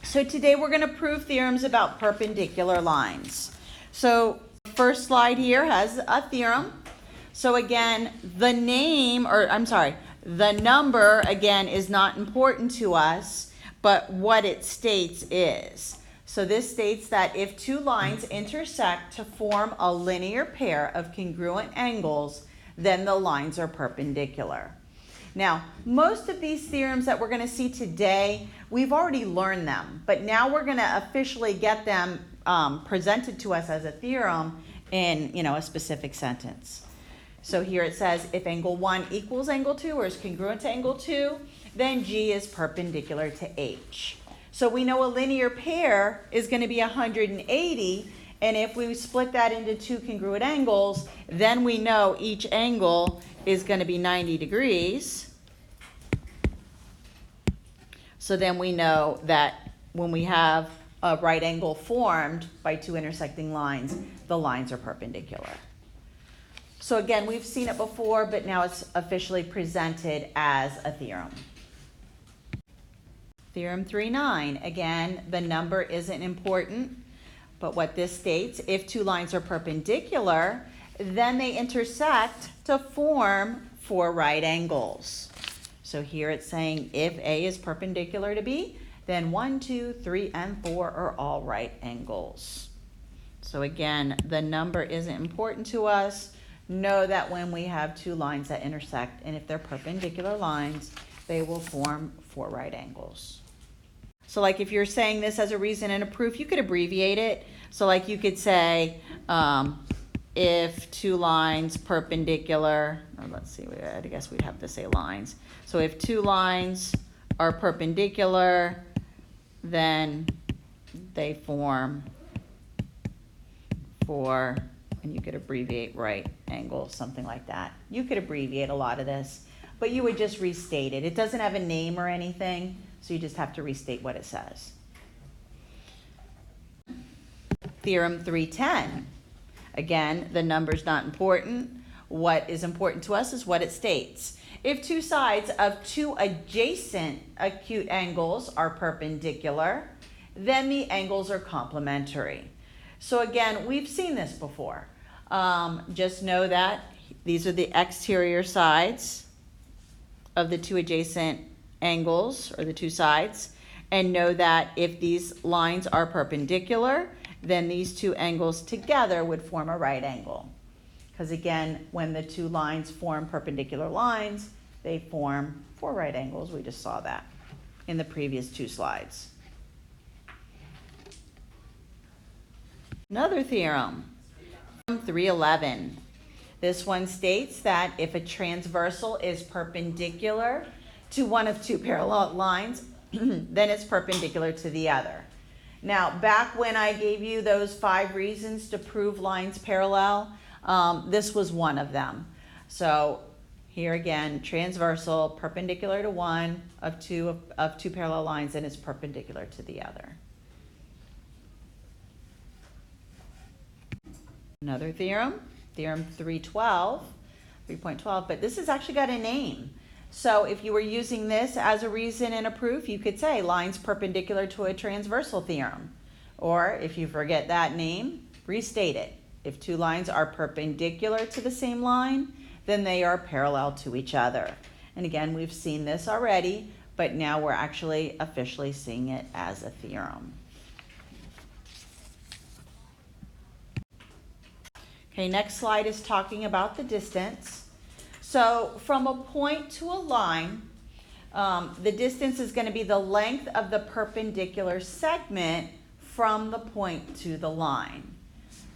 So today we're going to prove theorems about perpendicular lines. So the first slide here has a theorem. So again, the number again is not important to us, but what it states is. So this states that if two lines intersect to form a linear pair of congruent angles, then the lines are perpendicular. Now, most of these theorems that we're going to see today, we've already learned them, but now we're going to officially get them presented to us as a theorem in, a specific sentence. So here it says, if angle 1 equals angle 2 or is congruent to angle 2, then G is perpendicular to H. So we know a linear pair is going to be 180, and if we split that into two congruent angles, then we know each angle is going to be 90 degrees. So then we know that when we have a right angle formed by two intersecting lines, the lines are perpendicular. So again, we've seen it before, but now it's officially presented as a theorem. Theorem 3.9, again, the number isn't important, but what this states, if two lines are perpendicular, then they intersect to form four right angles. So here it's saying if A is perpendicular to B, then 1, 2, 3, and 4 are all right angles. So again, the number isn't important to us. Know that when we have two lines that intersect, and if they're perpendicular lines, they will form four right angles. So like if you're saying this as a reason and a proof, you could abbreviate it. So like you could say, if two lines perpendicular, or let's see, I guess we'd have to say lines. So if two lines are perpendicular, then they form four, and you could abbreviate right angles, something like that. You could abbreviate a lot of this, but you would just restate it. It doesn't have a name or anything, so you just have to restate what it says. Theorem 3.10. Again, the number's not important. What is important to us is what it states. If two sides of two adjacent acute angles are perpendicular, then the angles are complementary. So again, we've seen this before. Just know that these are the exterior sides of the two adjacent angles, or the two sides, and know that if these lines are perpendicular, then these two angles together would form a right angle. Because again, when the two lines form perpendicular lines, they form four right angles. We just saw that in the previous two slides. Another theorem, 3.11. This one states that if a transversal is perpendicular to one of two parallel lines, then it's perpendicular to the other. Now, back when I gave you those 5 reasons to prove lines parallel, this was one of them. So here again, transversal, perpendicular to one of two parallel lines, and it's perpendicular to the other. Another theorem, theorem 3.12, but this has actually got a name. So if you were using this as a reason and a proof, you could say lines perpendicular to a transversal theorem. Or if you forget that name, restate it. If two lines are perpendicular to the same line, then they are parallel to each other. And again, we've seen this already, but now we're actually officially seeing it as a theorem. Okay, next slide is talking about the distance. So from a point to a line, the distance is going to be the length of the perpendicular segment from the point to the line.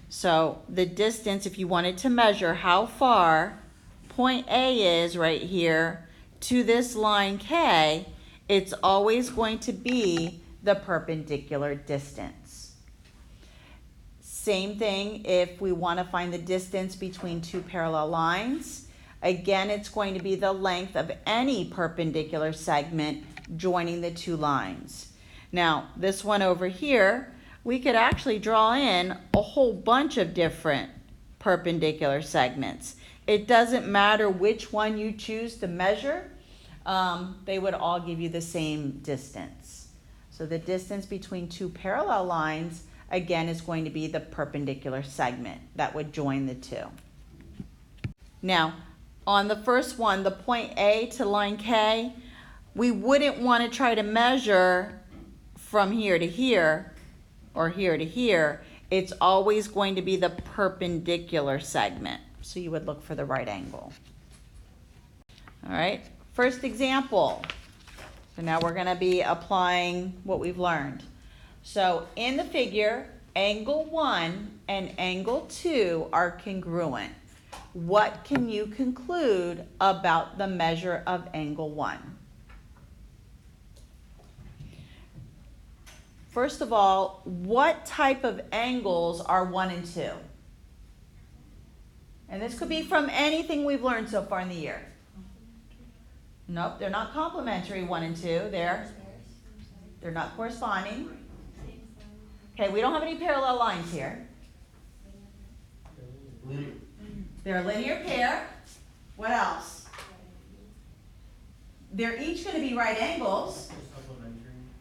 So the distance, if you wanted to measure how far point A is right here to this line K, it's always going to be the perpendicular distance. Same thing if we want to find the distance between two parallel lines. Again, it's going to be the length of any perpendicular segment joining the two lines. Now, this one over here, we could actually draw in a whole bunch of different perpendicular segments. It doesn't matter which one you choose to measure, they would all give you the same distance. So So the distance between two parallel lines, again, is going to be the perpendicular segment that would join the two. Now, on the first one, the point A to line K, we wouldn't want to try to measure from here to here or here to here. It's always going to be the perpendicular segment. So you would look for the right angle. All right, first example. So now we're going to be applying what we've learned. So in the figure, angle 1 and angle 2 are congruent. What can you conclude about the measure of angle 1? First of all, what type of angles are 1 and 2? And this could be from anything we've learned so far in the year. Nope, they're not complementary, 1 and 2. They're not corresponding. Okay, we don't have any parallel lines here. They're a linear pair. What else? They're each going to be right angles.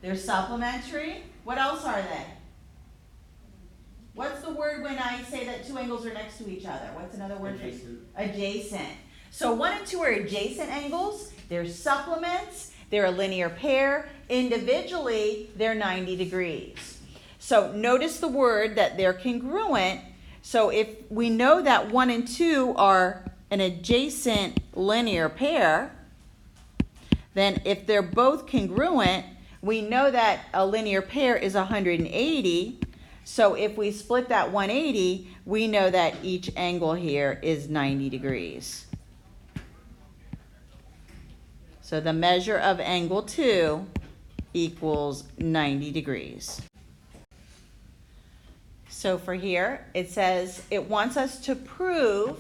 They're supplementary. What else are they? What's the word when I say that two angles are next to each other? What's another word for it? Adjacent. So 1 and 2 are adjacent angles. They're supplements. They're a linear pair. Individually, they're 90 degrees. So notice the word that they're congruent. So if we know that 1 and 2 are an adjacent linear pair, then if they're both congruent, we know that a linear pair is 180. So if we split that 180, we know that each angle here is 90 degrees. So the measure of angle 2 equals 90 degrees. So for here, it says it wants us to prove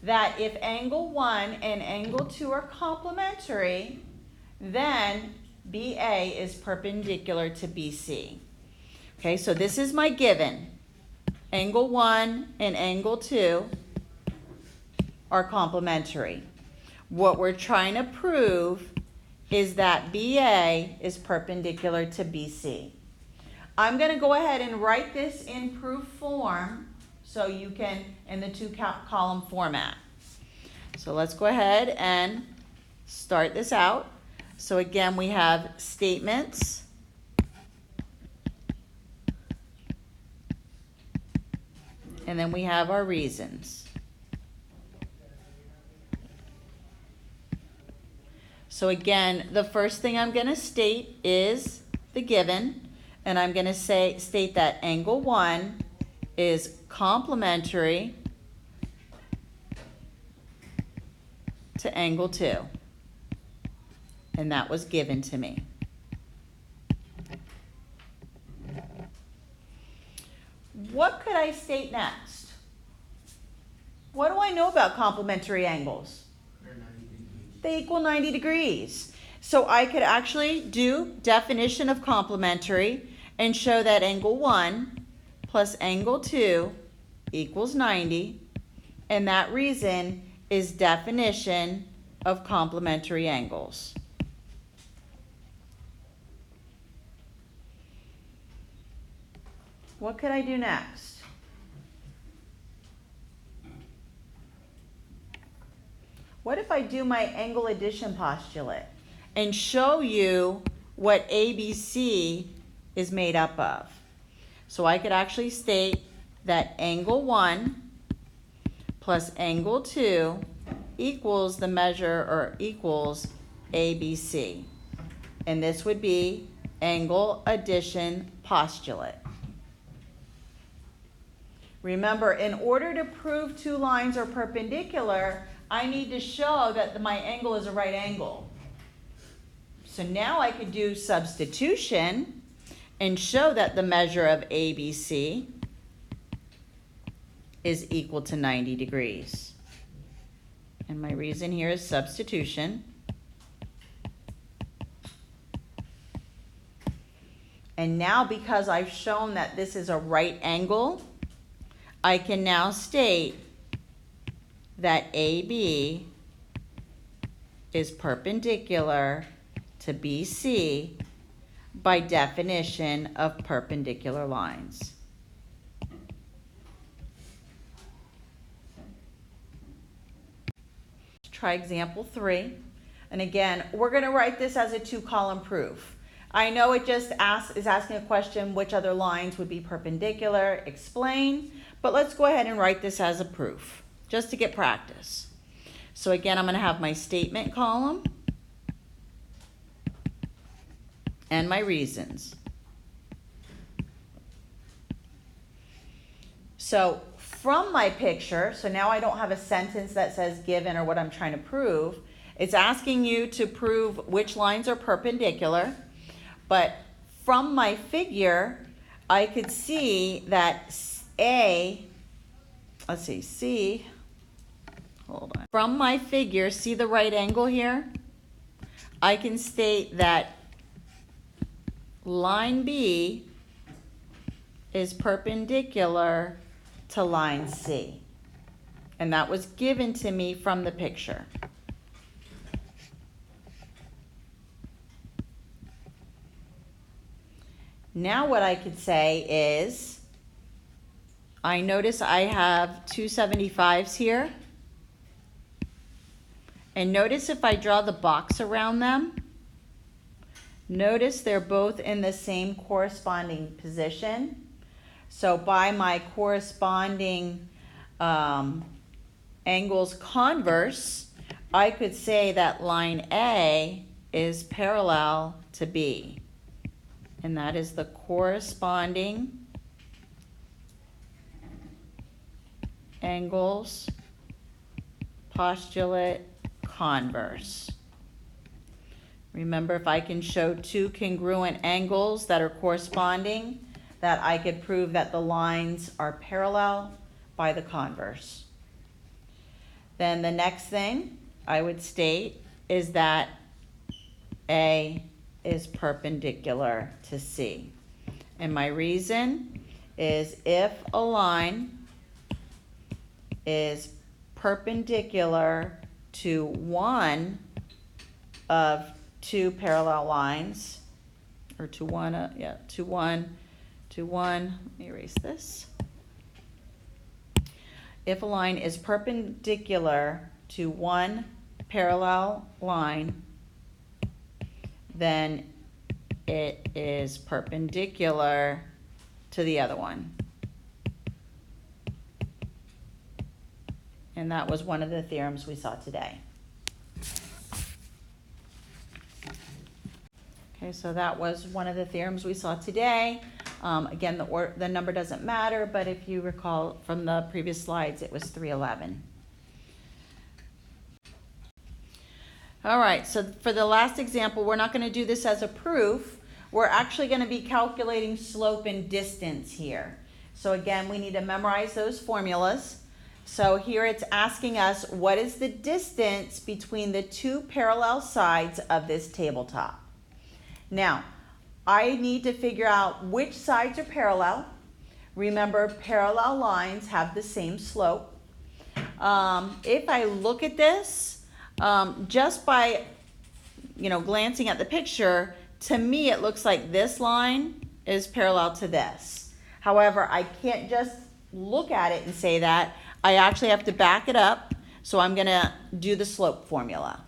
that if angle 1 and angle 2 are complementary, then BA is perpendicular to BC. Okay, so this is my given. Angle 1 and angle 2 are complementary. What we're trying to prove is that BA is perpendicular to BC. I'm going to go ahead and write this in proof form so you can, in the 2-column format. So let's go ahead and start this out. So again, we have statements. And then we have our reasons. So again, the first thing I'm going to state is the given. And I'm going to state that angle 1 is complementary to angle 2. And that was given to me. What could I state next? What do I know about complementary angles? They equal 90 degrees. So I could actually do definition of complementary and show that angle 1 plus angle 2 equals 90. And that reason is definition of complementary angles. What could I do next? What if I do my angle addition postulate and show you what ABC is made up of? So I could actually state that angle 1 plus angle 2 equals the measure or equals ABC. And this would be angle addition postulate. Remember, in order to prove two lines are perpendicular, I need to show that my angle is a right angle. So now I could do substitution and show that the measure of ABC is equal to 90 degrees. And my reason here is substitution. And now because I've shown that this is a right angle, I can now state that AB is perpendicular to BC by definition of perpendicular lines. Try example 3. And again, we're going to write this as a 2-column proof. I know it just is asking a question, which other lines would be perpendicular, explain, but let's go ahead and write this as a proof, just to get practice. So again, I'm going to have my statement column and my reasons. So from my picture, so now I don't have a sentence that says given or what I'm trying to prove. It's asking you to prove which lines are perpendicular, but from my figure, I could see that From my figure, see the right angle here? I can state that line B is perpendicular to line C. And that was given to me from the picture. Now what I could say is, I notice I have 275s here. And notice if I draw the box around them, notice they're both in the same corresponding position. So by my corresponding angles converse, I could say that line A is parallel to B. And that is the corresponding angles postulate converse. Remember, if I can show two congruent angles that are corresponding, that I could prove that the lines are parallel by the converse. Then the next thing I would state is that A is perpendicular to C. And my reason is if a line is perpendicular to one of two parallel lines, or to one, let me erase this. If a line is perpendicular to one parallel line, then it is perpendicular to the other one. And that was one of the theorems we saw today. Okay, so that was one of the theorems we saw today. Again, the number doesn't matter, but if you recall from the previous slides, it was 311. All right, so for the last example, we're not going to do this as a proof. We're actually going to be calculating slope and distance here. So again, we need to memorize those formulas. So here it's asking us, what is the distance between the two parallel sides of this tabletop? Now, I need to figure out which sides are parallel. Remember, parallel lines have the same slope. If I look at this, just by glancing at the picture, to me it looks like this line is parallel to this. However, I can't just look at it and say that. I actually have to back it up, so I'm going to do the slope formula.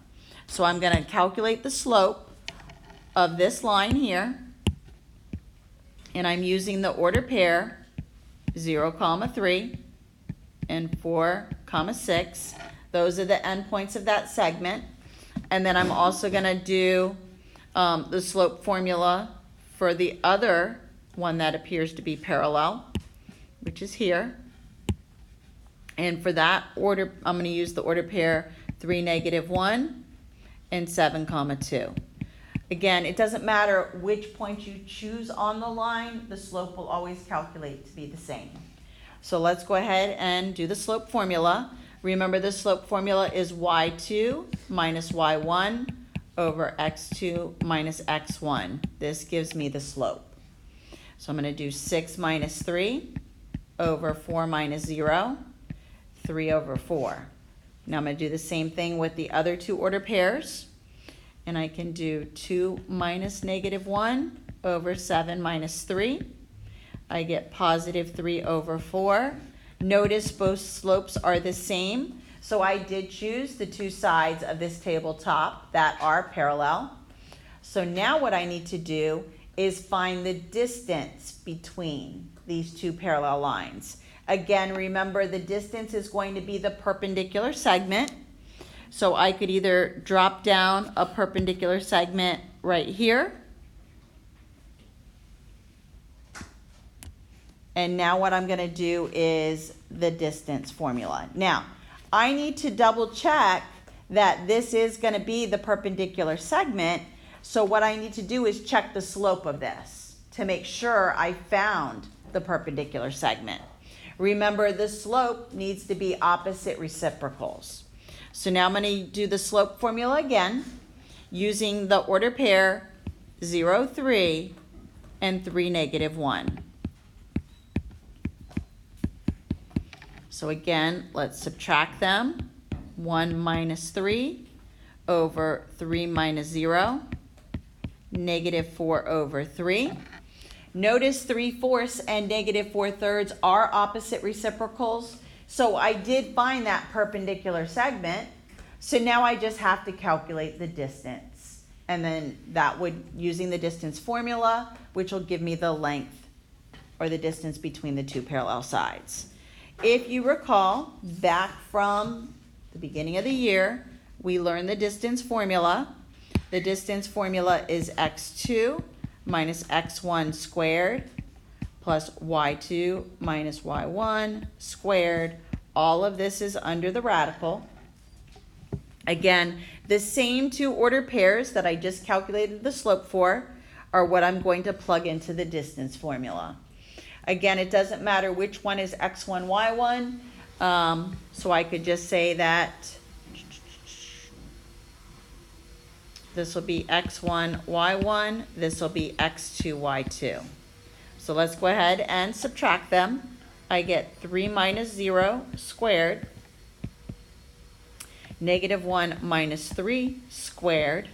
So I'm going to calculate the slope of this line here, and I'm using the order pair 0, 3 and 4, 6. Those are the endpoints of that segment. And then I'm also going to do the slope formula for the other one that appears to be parallel, which is here. And for that order, I'm going to use the order pair 3, -1 and 7, 2. Again, it doesn't matter which point you choose on the line, the slope will always calculate to be the same. So let's go ahead and do the slope formula. Remember, the slope formula is y2 minus y1 over x2 minus x1. This gives me the slope. So I'm going to do 6 minus 3 over 4 minus 0, 3 over 4. Now I'm going to do the same thing with the other two order pairs. And I can do 2 minus -1 over 7 minus 3. I get positive 3 over 4. Notice both slopes are the same, so I did choose the two sides of this tabletop that are parallel. So now what I need to do is find the distance between these two parallel lines. Again, remember the distance is going to be the perpendicular segment. So I could either drop down a perpendicular segment right here. And now what I'm going to do is the distance formula. Now, I need to double check that this is going to be the perpendicular segment. So what I need to do is check the slope of this to make sure I found the perpendicular segment. Remember, the slope needs to be opposite reciprocals. So now I'm going to do the slope formula again using the order pair 0, 3, and 3, negative 1. So again, let's subtract them. 1 minus 3 over 3 minus 0, negative 4 over 3. Notice 3/4 and negative 4/3 are opposite reciprocals. So I did find that perpendicular segment. So now I just have to calculate the distance. And then that would, using the distance formula, which will give me the length or the distance between the two parallel sides. If you recall, back from the beginning of the year, we learned the distance formula. The distance formula is x2 minus x1 squared plus y2 minus y1 squared. All of this is under the radical. Again, the same two ordered pairs that I just calculated the slope for are what I'm going to plug into the distance formula. Again, it doesn't matter which one is x1, y1, so I could just say that this will be x1, y1, this will be x2, y2. So let's go ahead and subtract them. I get 3 minus 0 squared, negative 1 minus 3 squared,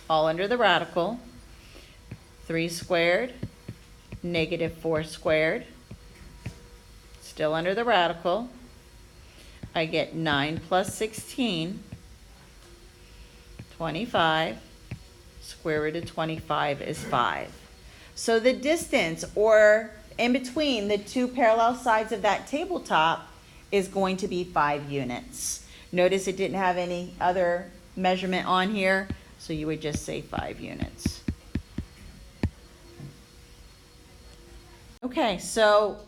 all under the radical, 3 squared, negative 4 squared, still under the radical. I get 9 plus 16, 25, square root of 25 is 5. So the distance, or in between the two parallel sides of that tabletop, is going to be 5 units. Notice it didn't have any other measurement on here, so you would just say 5 units. Okay, so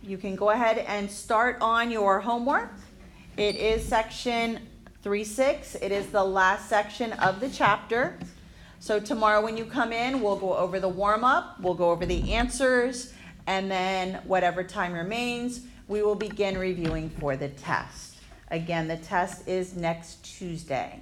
you can go ahead and start on your homework. It is section 3.6. It is the last section of the chapter. So tomorrow when you come in, we'll go over the warm-up, we'll go over the answers, and then whatever time remains, we will begin reviewing for the test. Again, the test is next Tuesday.